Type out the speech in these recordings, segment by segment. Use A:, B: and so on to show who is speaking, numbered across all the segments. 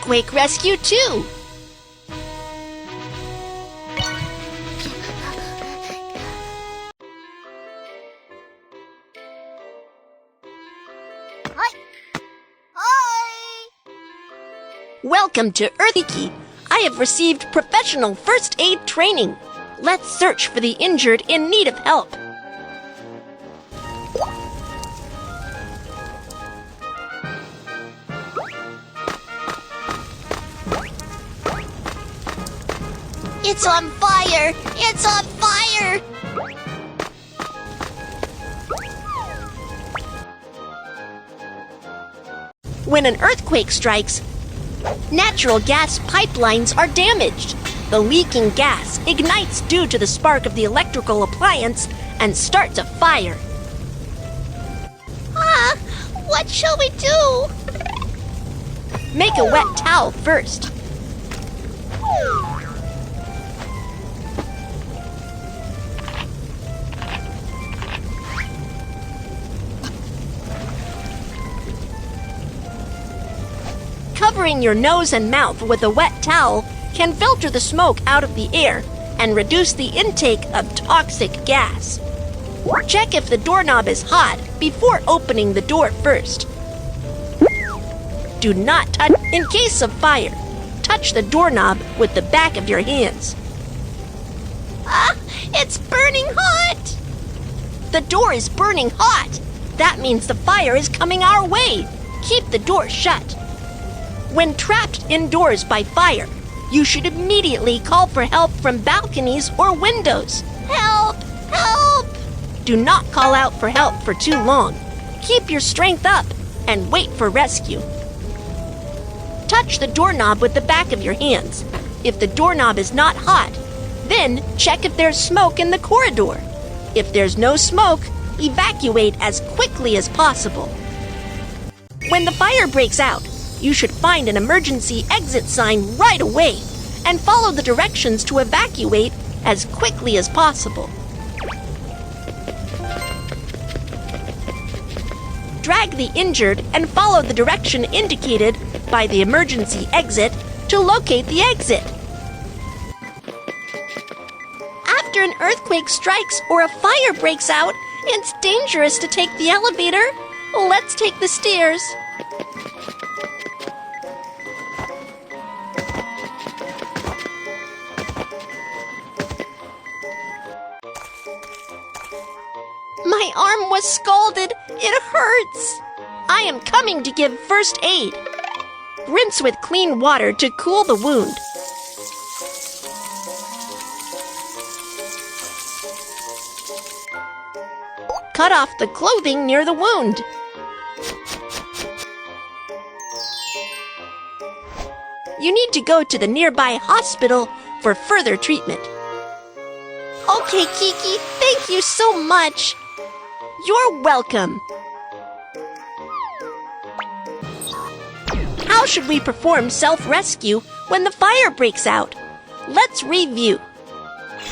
A: earthquake rescue too. Welcome to Earth Ki. I have received professional first aid training. Let's search for the injured in need of help. It's on fire! It's on fire! When an earthquake strikes, natural gas pipelines are damaged. The leaking gas ignites due to the spark of the electrical appliance and starts a fire. What shall we do? Make a wet towel first. Covering your nose and mouth with a wet towel can filter the smoke out of the air and reduce the intake of toxic gas. Check if the doorknob is hot before opening the door first. Do not touch. In case of fire, touch the doorknob with the back of your hands. It's burning hot! The door is burning hot. That means the fire is coming our way. Keep the door shut. When trapped indoors by fire, you should immediately call for help from balconies or windows. Help! Help! Do not call out for help for too long. Keep your strength up and wait for rescue. Touch the doorknob with the back of your hands. If the doorknob is not hot, then check if there's smoke in the corridor. If there's no smoke, evacuate as quickly as possible. When the fire breaks out, you should find an emergency exit sign right away and follow the directions to evacuate as quickly as possible. Drag the injured and follow the direction indicated by the emergency exit to locate the exit. After an earthquake strikes or a fire breaks out, it's dangerous to take the elevator. Let's take the stairs. My arm was scalded. It hurts. I am coming to give first aid. Rinse with clean water to cool the wound. Cut off the clothing near the wound. You need to go to the nearby hospital for further treatment. Okay, Kiki, thank you so much. You're welcome. How should we perform self-rescue when the fire breaks out? Let's review.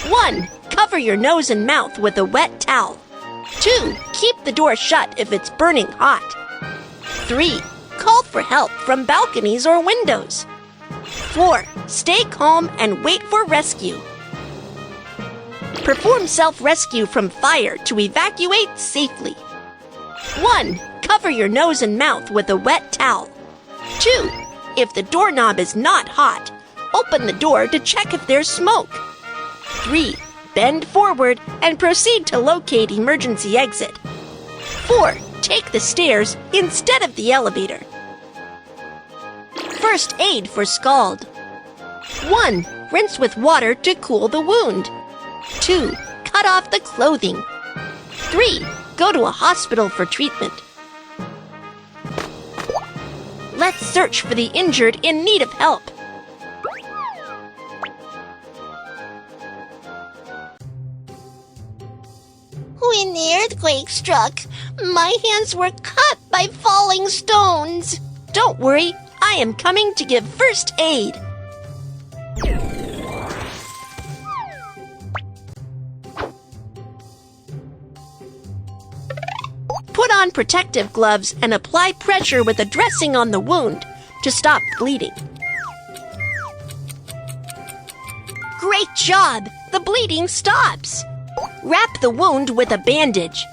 A: 1. Cover your nose and mouth with a wet towel. 2. Keep the door shut if it's burning hot. 3. Call for help from balconies or windows. 4. Stay calm and wait for rescue. Perform self-rescue from fire to evacuate safely. 1. Cover your nose and mouth with a wet towel. 2. If the doorknob is not hot, open the door to check if there's smoke. 3. Bend forward and proceed to locate emergency exit. 4. Take the stairs instead of the elevator. First aid for scald. 1. Rinse with water to cool the wound. 2. Cut off the clothing. 3. Go to a hospital for treatment. Let's search for the injured in need of help. When the earthquake struck, my hands were cut by falling stones. Don't worry, I am coming to give first aid. Put on protective gloves and apply pressure with a dressing on the wound to stop bleeding. Great job! The bleeding stops. Wrap the wound with a bandage.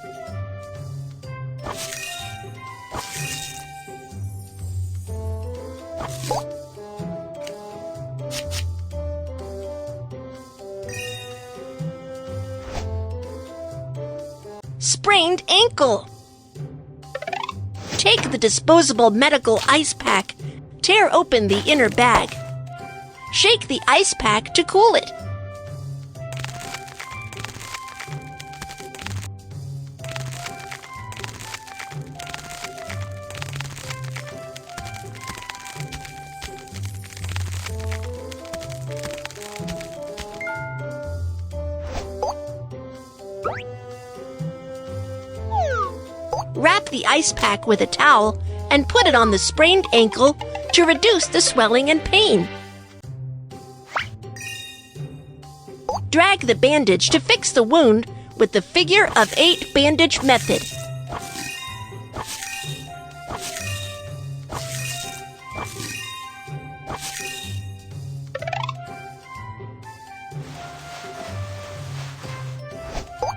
A: Sprained ankle. Take the disposable medical ice pack. Tear open the inner bag. Shake the ice pack to cool it. Wrap the ice pack with a towel and put it on the sprained ankle to reduce the swelling and pain. Drag the bandage to fix the wound with the figure-of-8 bandage method.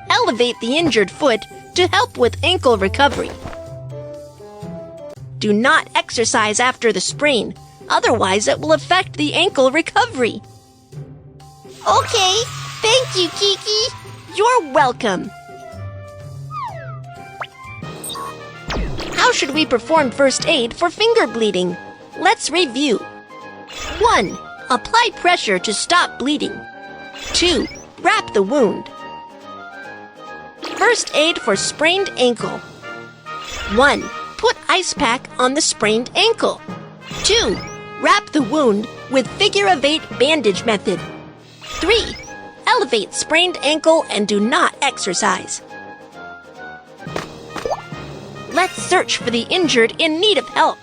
A: Elevate the injured foot to help with ankle recovery. Do not exercise after the sprain, otherwise it will affect the ankle recovery. Okay, thank you, Kiki. You're welcome. How should we perform first aid for finger bleeding? Let's review. 1. Apply pressure to stop bleeding. 2. Wrap the wound. First aid for sprained ankle. 1. Put ice pack on the sprained ankle. 2. Wrap the wound with figure-of-8 bandage method. 3. Elevate sprained ankle and do not exercise. Let's search for the injured in need of help.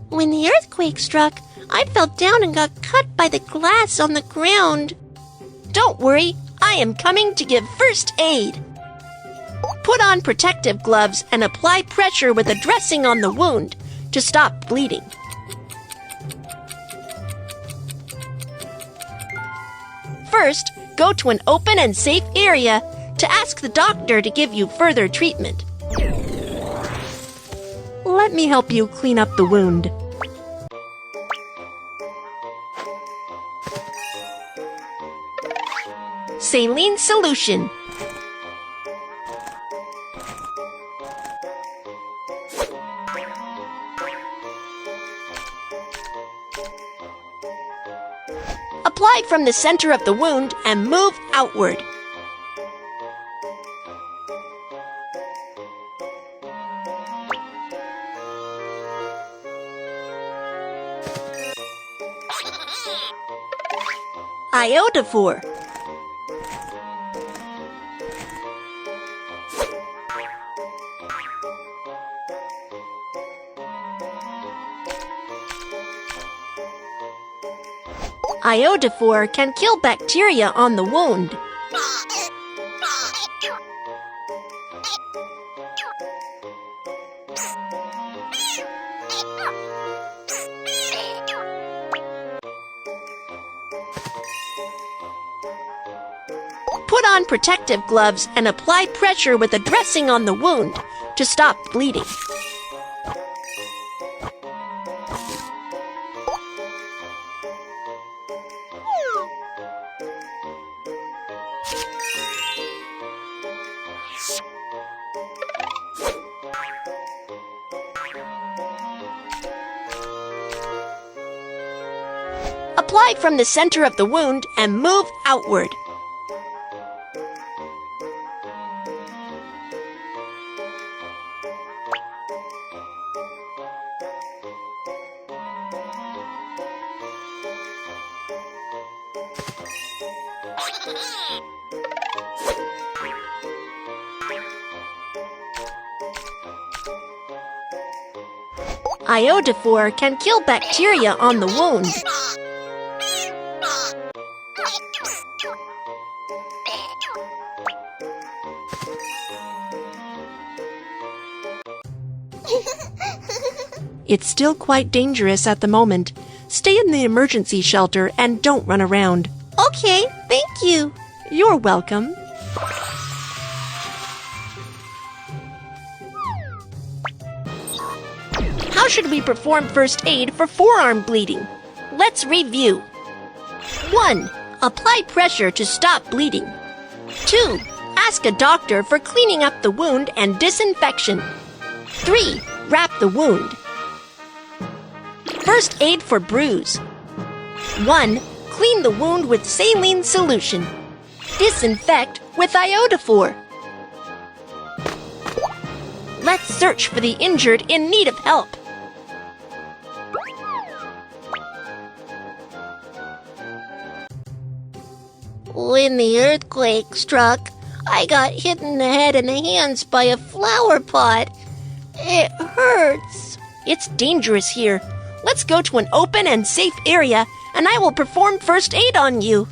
A: When the earthquake struck, I fell down and got cut by the glass on the ground. Don't worry, I am coming to give first aid. Put on protective gloves and apply pressure with a dressing on the wound to stop bleeding. First, go to an open and safe area to ask the doctor to give you further treatment. Let me help you clean up the wound. Saline solution. Apply from the center of the wound and move outward. Iodophor. Iodophor can kill bacteria on the wound. Put on protective gloves and apply pressure with a dressing on the wound to stop bleeding. Apply from the center of the wound and move outward. Iodophor can kill bacteria on the wound. It's still quite dangerous at the moment. Stay in the emergency shelter and don't run around.
B: Okay, thank you.
A: You're welcome. How should we perform first aid for forearm bleeding? Let's review. 1. Apply pressure to stop bleeding. 2. Ask a doctor for cleaning up the wound and disinfection. 3. Wrap the wound. First aid for bruise. 1. Clean the wound with saline solution. Disinfect with iodophor. Let's search for the injured in need of help.
B: When the earthquake struck, I got hit in the head and the hands by a flower pot. It hurts.
A: It's dangerous here. Let's go to an open and safe area, and I will perform first aid on you.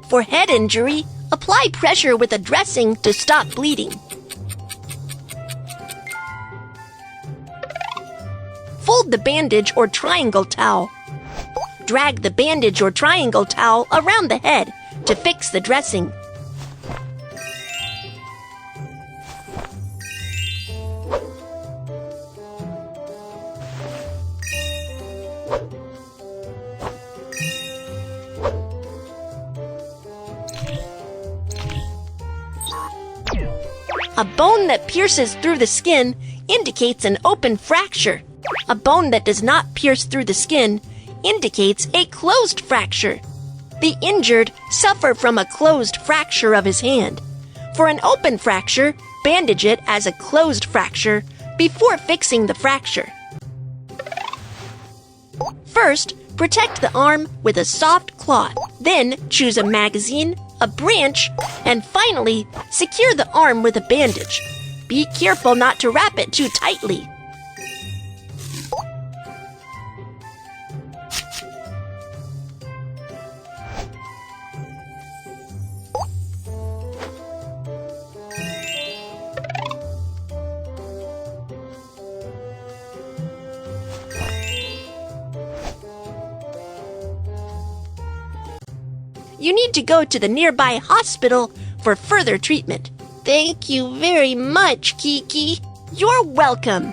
A: For head injury, apply pressure with a dressing to stop bleeding. Fold the bandage or triangle towel. Drag the bandage or triangle towel around the head to fix the dressing. A bone that pierces through the skin indicates an open fracture. A bone that does not pierce through the skin indicates a closed fracture. The injured suffer from a closed fracture of his hand. For an open fracture, bandage it as a closed fracture before fixing the fracture. First, protect the arm with a soft cloth. Then, choose a magazine, a branch, and finally, secure the arm with a bandage. Be careful not to wrap it too tightly. You need to go to the nearby hospital for further treatment.
B: Thank you very much, Kiki.
A: You're welcome.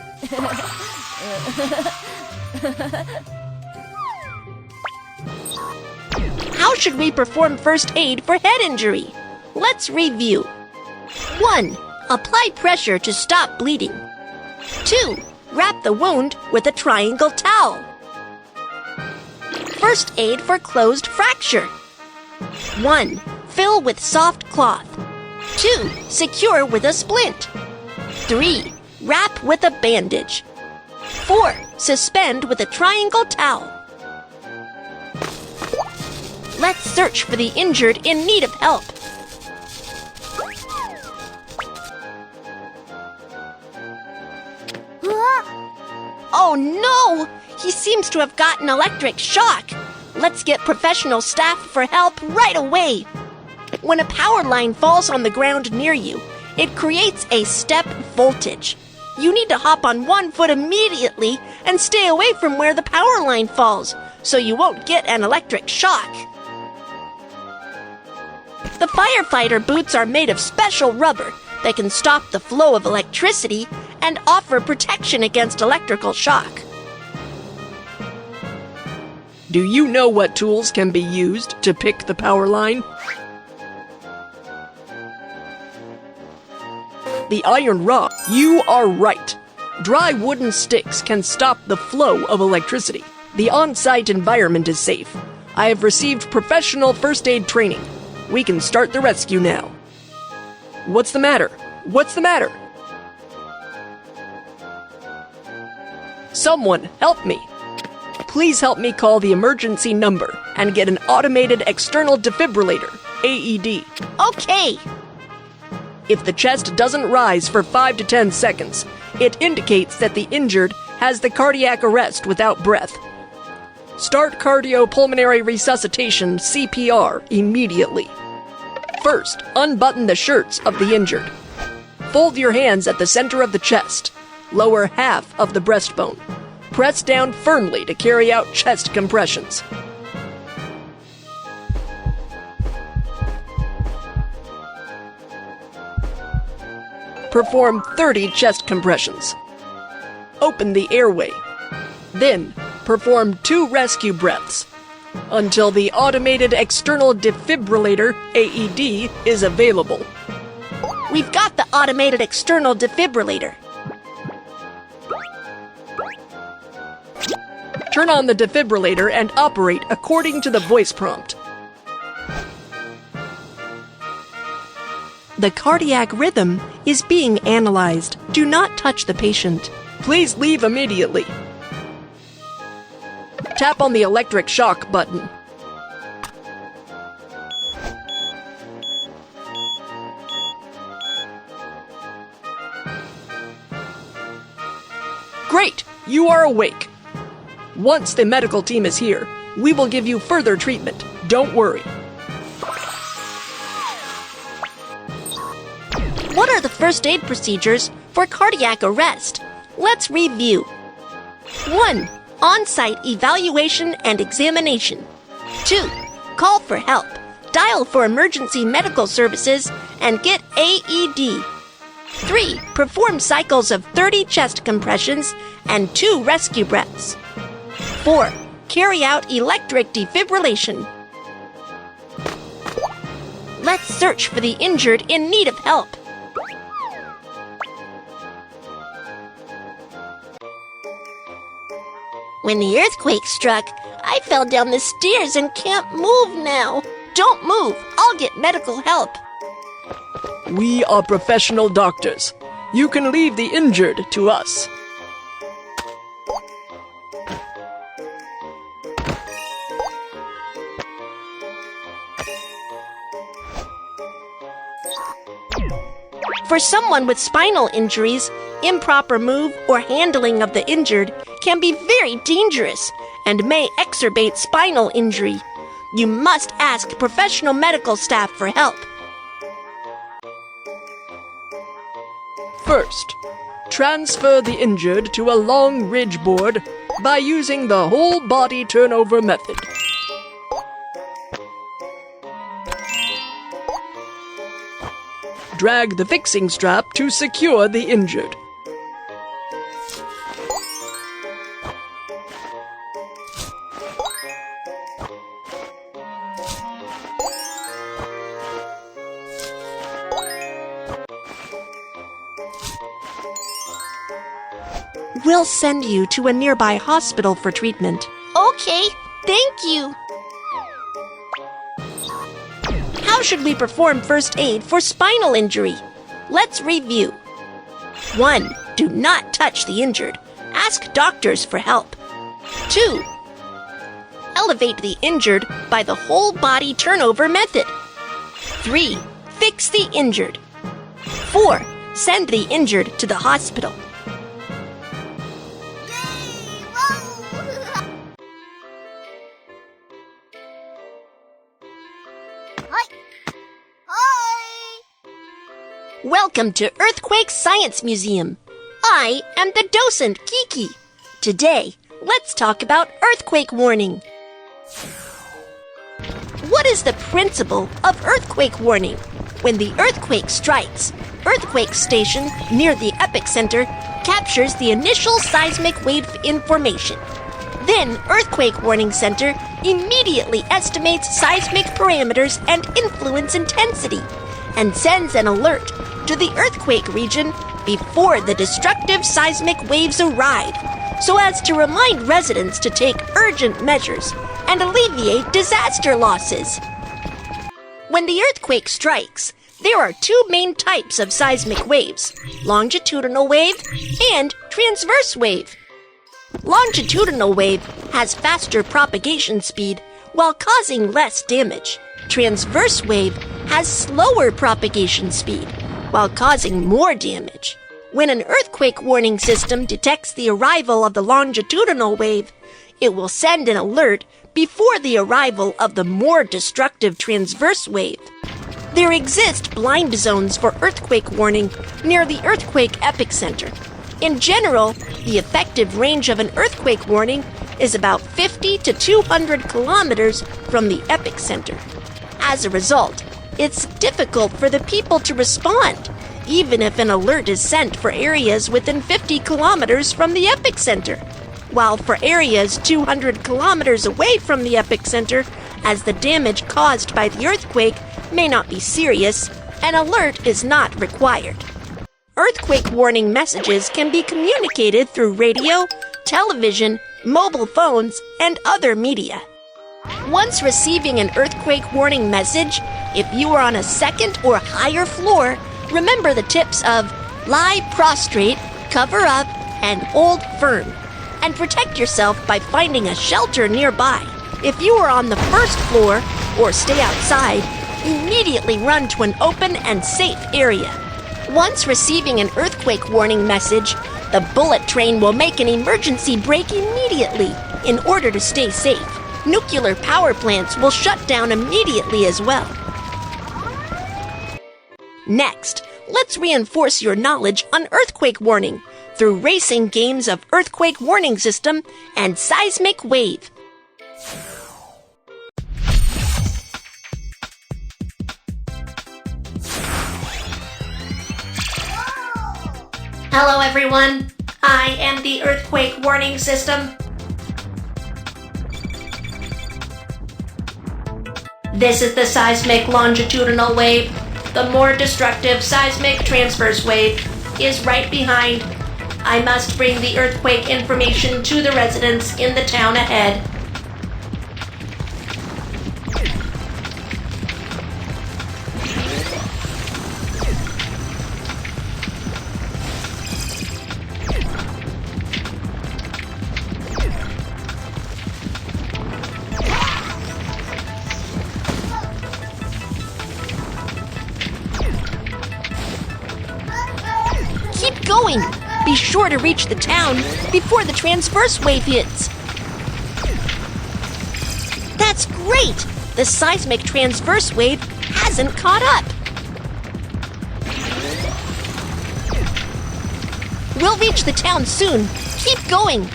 A: How should we perform first aid for head injury? Let's review. 1. Apply pressure to stop bleeding. 2. Wrap the wound with a triangle towel. First aid for closed fracture. 1. Fill with soft cloth. 2. Secure with a splint. 3. Wrap with a bandage. 4. Suspend with a triangle towel. Let's search for the injured in need of help. Oh no! He seems to have gotten electric shock. Let's get professional staff for help right away. When a power line falls on the ground near you, it creates a step voltage. You need to hop on one foot immediately and stay away from where the power line falls, so you won't get an electric shock. The firefighter boots are made of special rubber that can stop the flow of electricity and offer protection against electrical shock.
C: Do you know what tools can be used to pick the power line? The iron rod. You are right. Dry wooden sticks can stop the flow of electricity. The on-site environment is safe. I have received professional first aid training. We can start the rescue now. What's the matter? What's the matter? Someone help me. Please help me call the emergency number and get an automated external defibrillator, AED.
A: Okay.
C: If the chest doesn't rise for 5 to 10 seconds, it indicates that the injured has the cardiac arrest without breath. Start cardiopulmonary resuscitation, CPR, immediately. First, unbutton the shirts of the injured. Fold your hands at the center of the chest. Lower half of the breastbone. Press down firmly to carry out chest compressions. Perform 30 chest compressions. Open the airway. Then, perform 2 rescue breaths until the automated external defibrillator, AED, is available.
A: We've got the automated external defibrillator.
C: Turn on the defibrillator and operate according to the voice prompt.
A: The cardiac rhythm is being analyzed. Do not touch the patient.
C: Please leave immediately. Tap on the electric shock button. Great! You are awake. Once the medical team is here, we will give you further treatment. Don't worry.
A: What are the first aid procedures for cardiac arrest? Let's review. 1. On-site evaluation and examination. 2. Call for help. Dial for emergency medical services and get AED. 3. Perform cycles of 30 chest compressions and 2 rescue breaths. 4. Carry out electric defibrillation. Let's search for the injured in need of help.
B: When the earthquake struck, I fell down the stairs and can't move now.
A: Don't move. I'll get medical help.
C: We are professional doctors. You can leave the injured to us.
A: For someone with spinal injuries, improper move or handling of the injured can be very dangerous and may exacerbate spinal injury. You must ask professional medical staff for help.
C: First, transfer the injured to a long ridge board by using the whole body turnover method. Drag the fixing strap to secure the injured.
A: We'll send you to a nearby hospital for treatment.
B: Okay, thank you.
A: How should we perform first aid for spinal injury? Let's review. 1. Do not touch the injured. Ask doctors for help. 2. Elevate the injured by the whole body turnover method. 3. Fix the injured. 4. Send the injured to the hospital. Welcome to Earthquake Science Museum. I am the docent, Kiki. Today, let's talk about earthquake warning. What is the principle of earthquake warning? When the earthquake strikes, earthquake station near the epicenter captures the initial seismic wave information. Then Earthquake Warning Center immediately estimates seismic parameters and influence intensity and sends an alert to the earthquake region before the destructive seismic waves arrive, so as to remind residents to take urgent measures and alleviate disaster losses. When the earthquake strikes, there are 2 main types of seismic waves: longitudinal wave and transverse wave. Longitudinal wave has faster propagation speed while causing less damage. Transverse wave has slower propagation speed while causing more damage. When an earthquake warning system detects the arrival of the longitudinal wave, it will send an alert before the arrival of the more destructive transverse wave. There exist blind zones for earthquake warning near the earthquake epicenter. In general, the effective range of an earthquake warning is about 50 to 200 kilometers from the epicenter. As a result, it's difficult for the people to respond, even if an alert is sent for areas within 50 kilometers from the epicenter. While for areas 200 kilometers away from the epicenter, as the damage caused by the earthquake may not be serious, an alert is not required. Earthquake warning messages can be communicated through radio, television, mobile phones, and other media. Once receiving an earthquake warning message, if you are on a second or higher floor, remember the tips of lie prostrate, cover up, and hold firm, and protect yourself by finding a shelter nearby. If you are on the first floor or stay outside, immediately run to an open and safe area. Once receiving an earthquake warning message, the bullet train will make an emergency brake immediately in order to stay safe. Nuclear power plants will shut down immediately as well. Next, let's reinforce your knowledge on earthquake warning through racing games of earthquake warning system and seismic wave.
B: Hello, everyone. I am the earthquake warning system. This is the seismic longitudinal wave. The more destructive seismic transverse wave is right behind. I must bring the earthquake information to the residents in the town ahead.
A: Keep going! Be sure to reach the town before the transverse wave hits. That's great! The seismic transverse wave hasn't caught up. We'll reach the town soon. Keep going!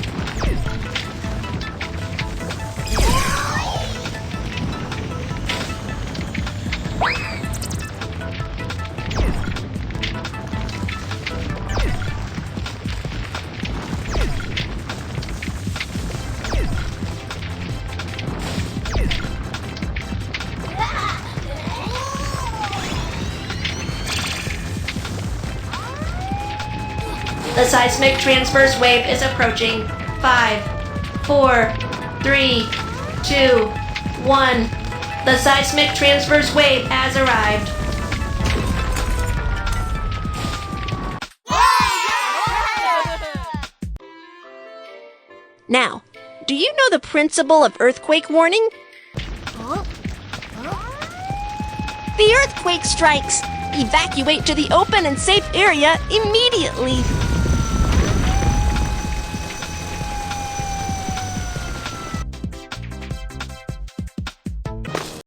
B: The seismic transverse wave is approaching. 5, 4, 3, 2, 1. The seismic transverse wave has arrived.
A: Now, do you know the principle of earthquake warning? The earthquake strikes. Evacuate to the open and safe area immediately.